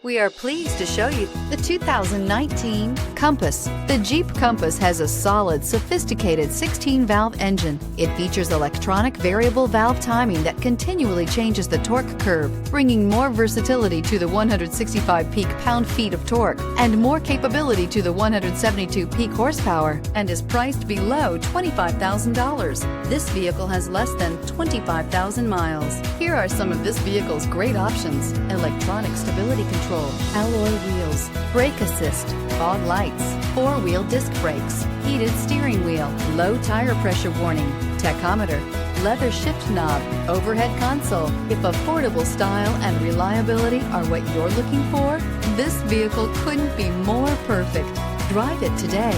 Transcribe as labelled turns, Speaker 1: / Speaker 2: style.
Speaker 1: We are pleased to show you the 2019 Compass. The Jeep Compass has a solid, sophisticated 16-valve engine. It features electronic variable valve timing that continually changes the torque curve, bringing more versatility to the 165 peak pound-feet of torque and more capability to the 172 peak horsepower, and is priced below $25,000. This vehicle has less than 25,000 miles. Here are some of this vehicle's great options: electronic stability control, alloy wheels, brake assist, fog lights, four-wheel disc brakes, heated steering wheel, low tire pressure warning, tachometer, leather shift knob, overhead console. If affordable style and reliability are what you're looking for, this vehicle couldn't be more perfect. Drive it today.